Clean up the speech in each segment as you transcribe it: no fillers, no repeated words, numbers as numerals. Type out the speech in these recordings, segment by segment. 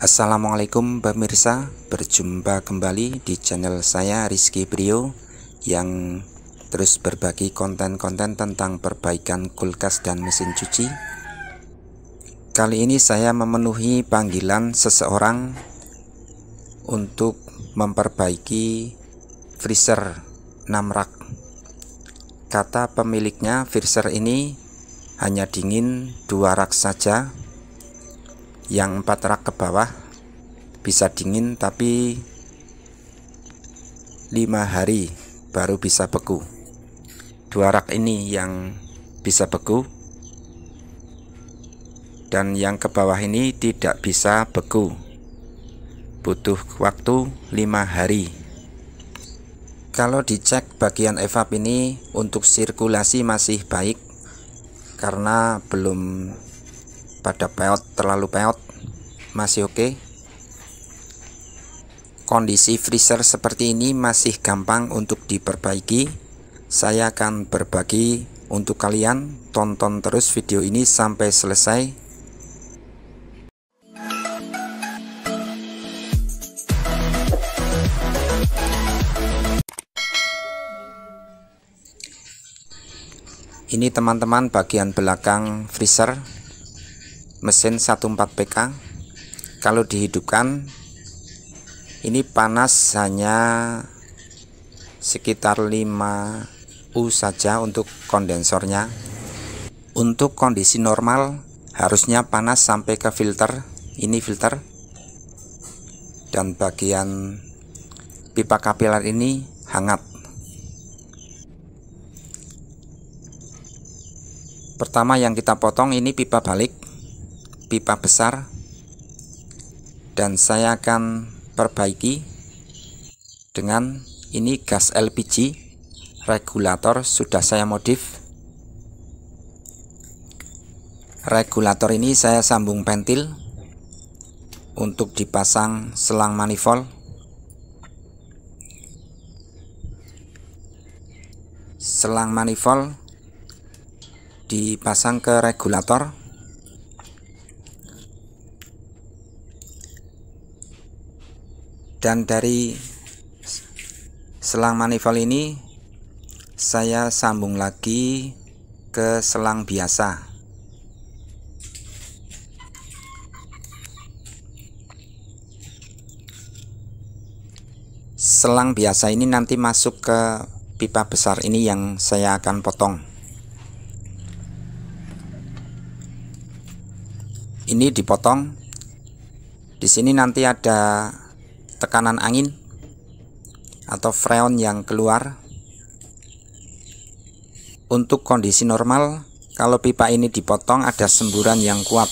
Assalamualaikum pemirsa, berjumpa kembali di channel saya Rizky Brio yang terus berbagi konten-konten tentang perbaikan kulkas dan mesin cuci. Kali ini saya memenuhi panggilan seseorang untuk memperbaiki freezer 6 rak. Kata pemiliknya, freezer ini hanya dingin 2 rak saja. Yang 4 rak ke bawah bisa dingin, tapi 5 hari baru bisa beku. 2 rak ini yang bisa beku, dan yang ke bawah ini tidak bisa beku, butuh waktu 5 hari. Kalau dicek bagian evap ini untuk sirkulasi masih baik, karena belum pada peot, terlalu peot, masih oke. Kondisi freezer seperti ini masih gampang untuk diperbaiki. Saya akan berbagi untuk kalian. Tonton terus video ini sampai selesai. Ini teman-teman bagian belakang freezer mesin 14 PK. Kalau dihidupkan ini panas hanya sekitar 5 U saja untuk kondensornya. Untuk kondisi normal harusnya panas sampai ke filter. Ini filter, dan bagian pipa kapiler ini hangat. Pertama yang kita potong ini pipa balik, pipa besar, dan saya akan perbaiki dengan ini gas LPG. Regulator sudah saya modif. Regulator ini saya sambung pentil untuk dipasang selang manifold. Selang manifold dipasang ke regulator. Dan dari selang manifold ini saya sambung lagi ke selang biasa. Selang biasa ini nanti masuk ke pipa besar ini yang saya akan potong. Ini dipotong. Di sini nanti ada tekanan angin atau freon yang keluar. Untuk kondisi normal, kalau pipa ini dipotong ada semburan yang kuat.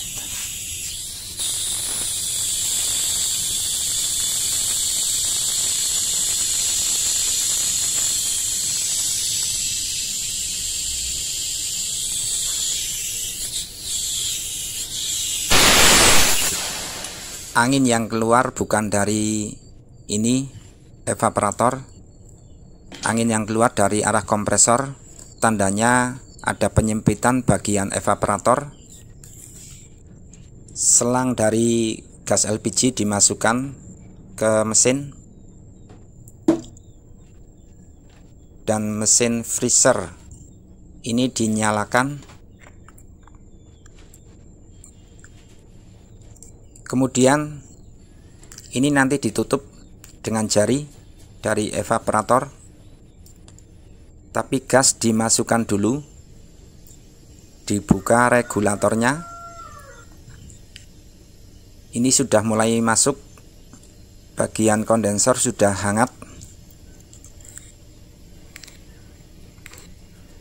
Angin yang keluar bukan dari ini evaporator. Angin yang keluar dari arah kompresor, tandanya ada penyempitan bagian evaporator. Selang dari gas LPG dimasukkan ke mesin, dan mesin freezer ini dinyalakan. Kemudian ini nanti ditutup dengan jari dari evaporator, tapi gas dimasukkan dulu. Dibuka regulatornya. Ini sudah mulai masuk, bagian kondensor sudah hangat.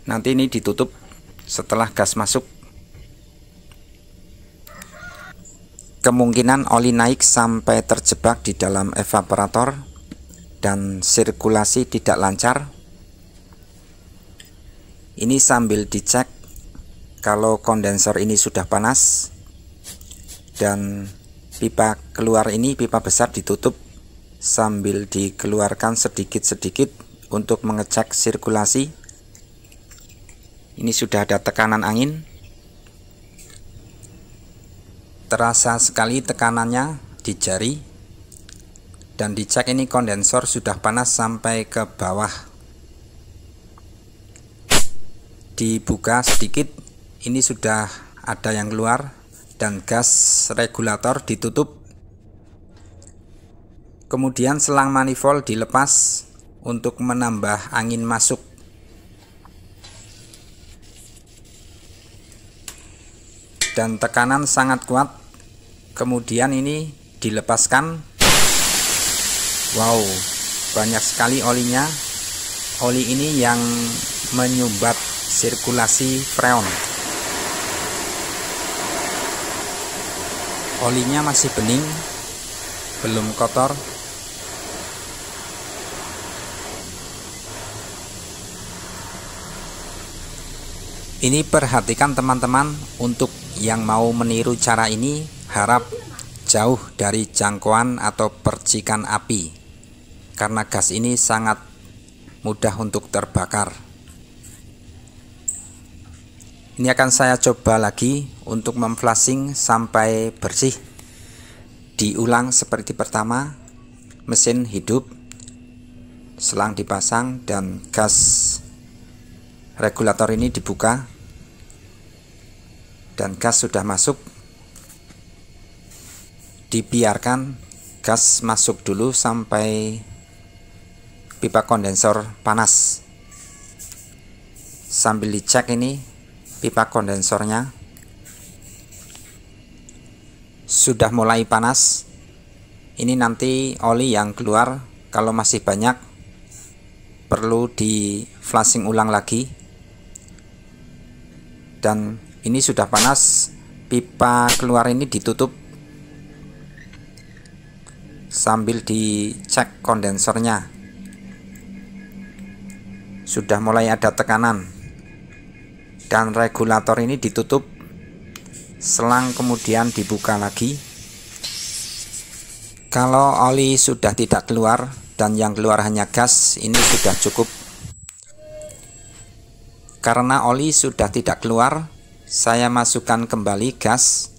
Nanti ini ditutup setelah gas masuk. Kemungkinan oli naik sampai terjebak di dalam evaporator dan sirkulasi tidak lancar. Ini sambil dicek kalau kondensor ini sudah panas, dan pipa keluar ini, pipa besar, ditutup sambil dikeluarkan sedikit-sedikit untuk mengecek sirkulasi. Ini sudah ada tekanan angin. Terasa sekali tekanannya di jari dan dicek ini kondensor sudah panas sampai ke bawah. Dibuka sedikit, ini sudah ada yang keluar dan gas regulator ditutup. Kemudian selang manifold dilepas untuk menambah angin masuk. Dan tekanan sangat kuat. Kemudian ini dilepaskan. Wow, banyak sekali olinya. Oli ini yang menyumbat sirkulasi freon. Olinya masih bening, belum kotor. Ini perhatikan teman-teman, untuk yang mau meniru cara ini harap jauh dari jangkauan atau percikan api, karena gas ini sangat mudah untuk terbakar. Ini akan saya coba lagi untuk memflashing sampai bersih. Diulang seperti pertama, mesin hidup, selang dipasang dan gas regulator ini dibuka dan gas sudah masuk. Dibiarkan gas masuk dulu sampai pipa kondensor panas. Sambil dicek ini pipa kondensornya sudah mulai panas. Ini nanti oli yang keluar kalau masih banyak perlu di flashing ulang lagi. Dan ini sudah panas, pipa keluar ini ditutup sambil dicek kondensornya. Sudah mulai ada tekanan dan regulator ini ditutup. Selang kemudian dibuka lagi. Kalau oli sudah tidak keluar dan yang keluar hanya gas, ini sudah cukup. Karena oli sudah tidak keluar, saya masukkan kembali gas.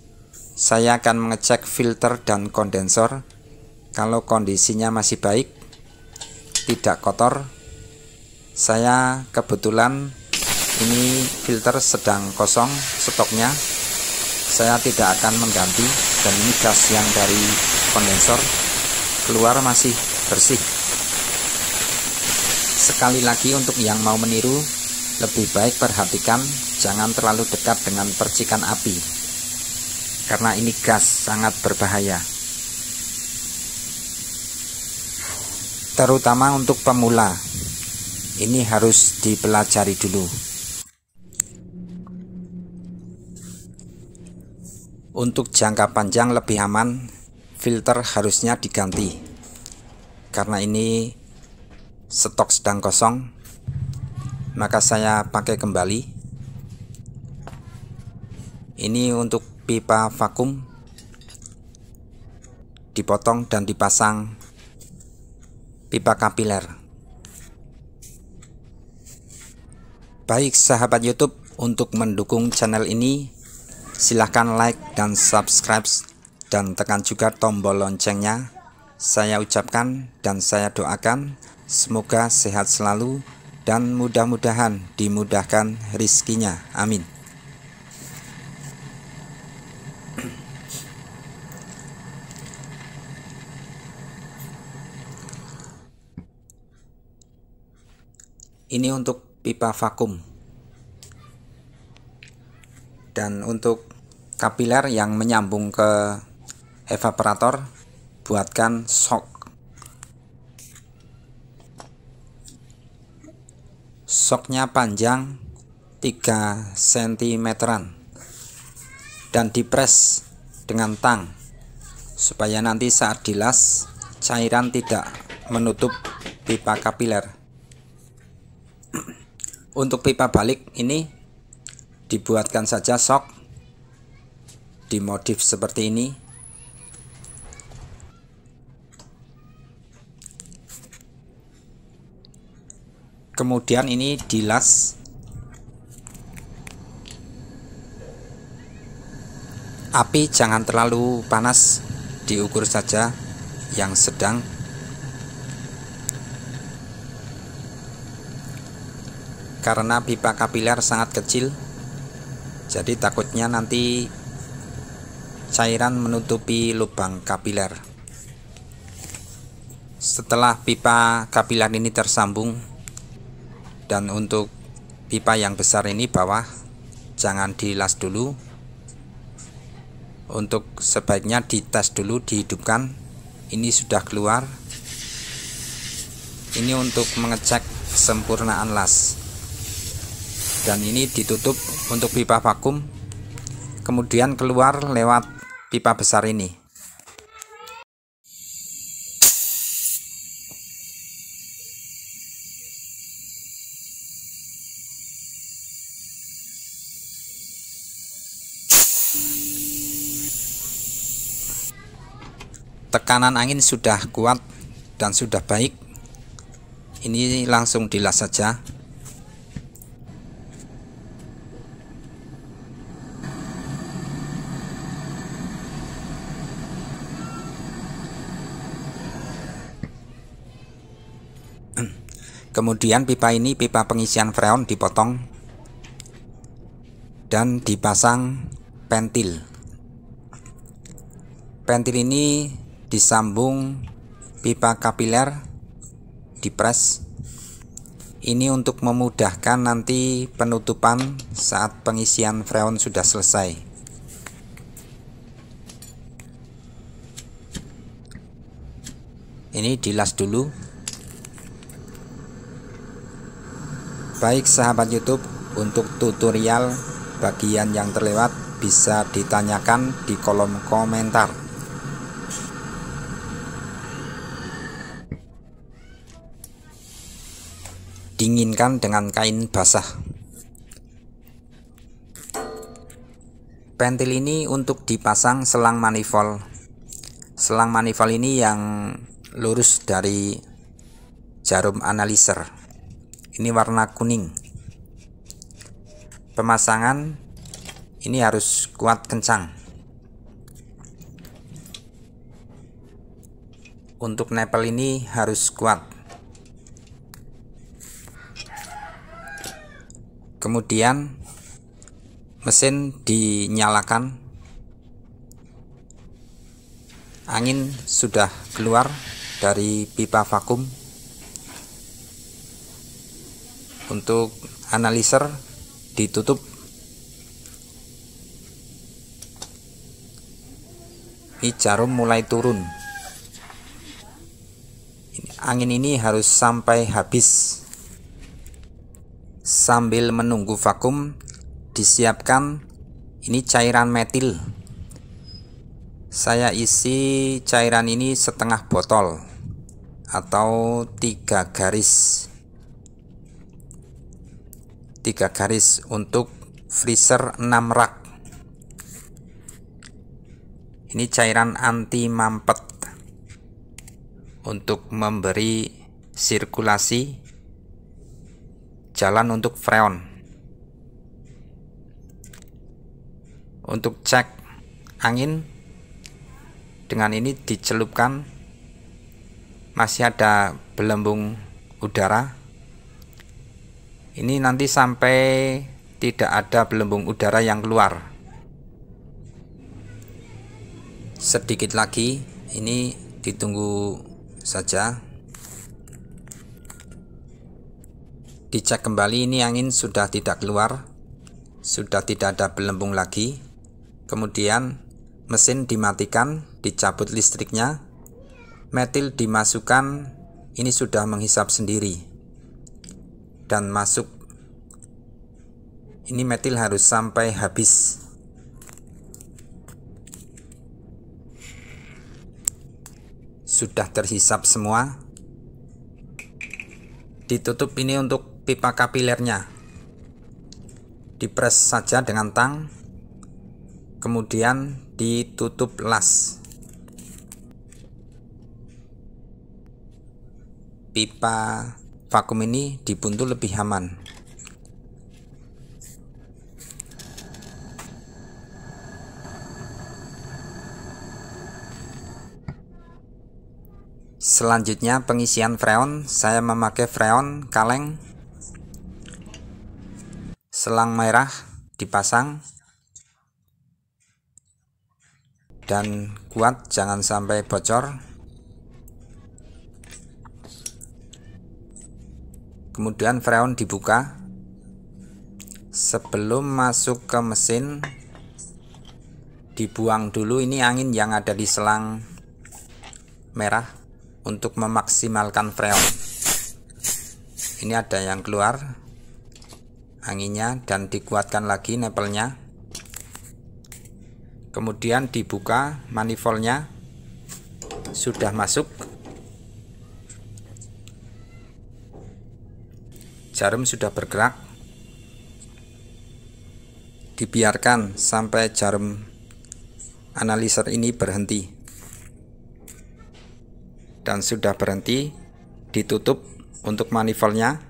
Saya akan mengecek filter dan kondensor. Kalau kondisinya masih baik, tidak kotor. Saya kebetulan ini filter sedang kosong stoknya. Saya tidak akan mengganti, dan ini gas yang dari kondensor keluar masih bersih. Sekali lagi, untuk yang mau meniru, lebih baik perhatikan jangan terlalu dekat dengan percikan api, karena ini gas sangat berbahaya. Terutama untuk pemula, ini harus dipelajari dulu. Untuk jangka panjang lebih aman, filter harusnya diganti, karena ini stok sedang kosong, maka saya pakai kembali. Ini untuk pipa vakum, dipotong dan dipasang pipa kapiler. Baik sahabat YouTube, untuk mendukung channel ini silahkan like dan subscribe, dan tekan juga tombol loncengnya. Saya ucapkan dan saya doakan semoga sehat selalu dan mudah-mudahan dimudahkan rizkinya. Amin. Ini untuk pipa vakum. Dan untuk kapiler yang menyambung ke evaporator, buatkan sok. Soknya panjang 3 cm dan dipres dengan tang supaya nanti saat dilas cairan tidak menutup pipa kapiler. Untuk pipa balik ini dibuatkan saja sok, dimodif seperti ini. Kemudian ini dilas. Api jangan terlalu panas diukur saja yang sedang. Karena pipa kapiler sangat kecil, jadi takutnya nanti cairan menutupi lubang kapiler. Setelah pipa kapiler ini tersambung, dan untuk pipa yang besar ini bawah jangan dilas dulu, untuk sebaiknya dites dulu, dihidupkan. Ini sudah keluar. Ini untuk mengecek kesempurnaan las. Dan ini ditutup untuk pipa vakum, kemudian keluar lewat pipa besar ini. Tekanan angin sudah kuat dan sudah baik. Ini langsung dilas saja. Kemudian pipa ini, pipa pengisian freon, dipotong dan dipasang pentil. Pentil ini disambung pipa kapiler, dipres. Ini untuk memudahkan nanti penutupan saat pengisian freon sudah selesai. Ini dilas dulu. Baik sahabat YouTube, untuk tutorial bagian yang terlewat bisa ditanyakan di kolom komentar. Dinginkan dengan kain basah. Pentil ini untuk dipasang selang manifold. Selang manifold ini yang lurus dari jarum analyzer. Ini warna kuning. Pemasangan ini harus kuat kencang. Untuk nepel ini harus kuat. Kemudian mesin dinyalakan. Angin sudah keluar dari pipa vakum. Untuk analyzer ditutup. Ini jarum mulai turun. Angin ini harus sampai habis. Sambil menunggu vakum, disiapkan ini cairan metil. Saya isi cairan ini setengah botol atau 3 garis. 3 garis untuk freezer 6 rak. Ini cairan anti mampet untuk memberi sirkulasi jalan untuk freon. Untuk cek angin, dengan ini dicelupkan, masih ada belembung udara. Ini nanti sampai tidak ada belembung udara yang keluar. Sedikit lagi, ini ditunggu saja. Dicek kembali, ini angin sudah tidak keluar, sudah tidak ada belembung lagi. Kemudian mesin dimatikan, dicabut listriknya, metil dimasukkan, ini sudah menghisap sendiri dan masuk. Ini metil harus sampai habis. Sudah terhisap semua. Ditutup ini untuk pipa kapilernya. Dipres saja dengan tang, kemudian ditutup las. Pipa vakum ini dibuntu lebih aman. Selanjutnya pengisian freon, saya memakai freon kaleng. Selang merah dipasang dan kuat, jangan sampai bocor. Kemudian freon dibuka. Sebelum masuk ke mesin, dibuang dulu ini angin yang ada di selang merah untuk memaksimalkan freon. Ini ada yang keluar anginnya dan dikuatkan lagi nepelnya. Kemudian dibuka manifoldnya, sudah masuk. Jarum sudah bergerak. Dibiarkan sampai jarum analyzer ini berhenti. Dan sudah berhenti, ditutup untuk manifoldnya.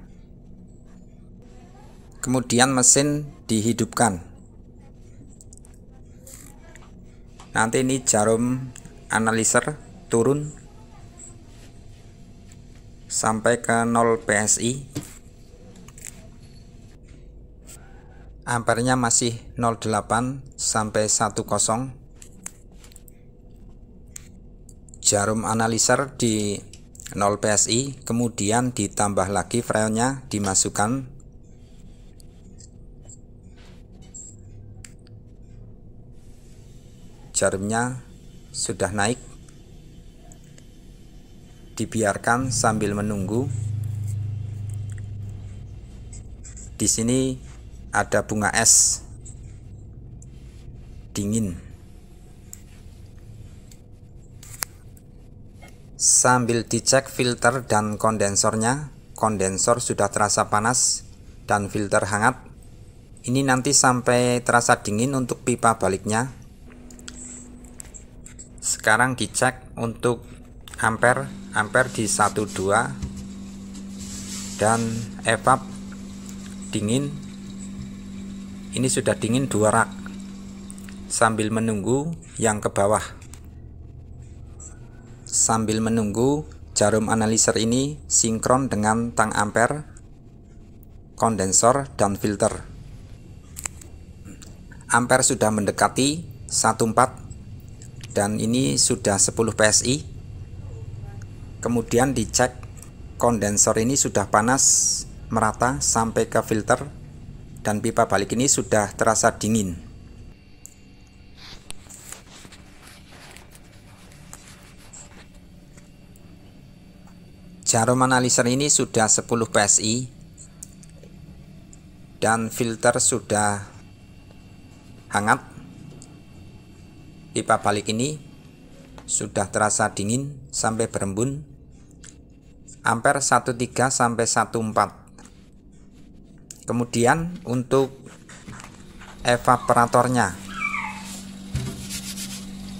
Kemudian mesin dihidupkan. Nanti ini jarum analyzer turun sampai ke 0 PSI. Ampernya masih 0,8 sampai 10. Jarum analyzer di 0 PSI, kemudian ditambah lagi freonnya, dimasukkan. Jarumnya sudah naik. Dibiarkan sambil menunggu. Di sini ada bunga es dingin. Sambil dicek filter dan kondensornya. Kondensor sudah terasa panas dan filter hangat. Ini nanti sampai terasa dingin untuk pipa baliknya. Sekarang dicek untuk ampere di 12 dan evap dingin. Ini sudah dingin 2 rak. Sambil menunggu yang ke bawah. Sambil menunggu jarum analyzer ini sinkron dengan tang ampere, kondensor dan filter. Ampere sudah mendekati 1,4 dan ini sudah 10 PSI. Kemudian dicek kondensor ini sudah panas merata sampai ke filter dan pipa balik ini sudah terasa dingin. Jarum analyzer ini sudah 10 PSI dan filter sudah hangat. Pipa balik ini sudah terasa dingin sampai berembun. Ampere 1,3 sampai 1,4. Kemudian untuk evaporatornya,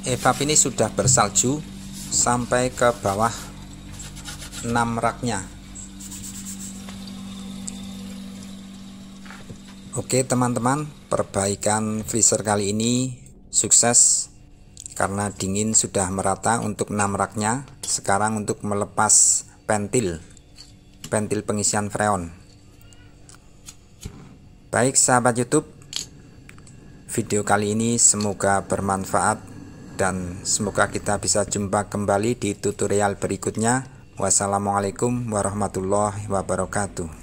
evap ini sudah bersalju sampai ke bawah 6 raknya. Oke teman-teman, perbaikan freezer kali ini sukses karena dingin sudah merata untuk 6 raknya. Sekarang untuk melepas pentil pengisian freon. Baik sahabat YouTube, video kali ini semoga bermanfaat dan semoga kita bisa jumpa kembali di tutorial berikutnya. Wassalamualaikum warahmatullahi wabarakatuh.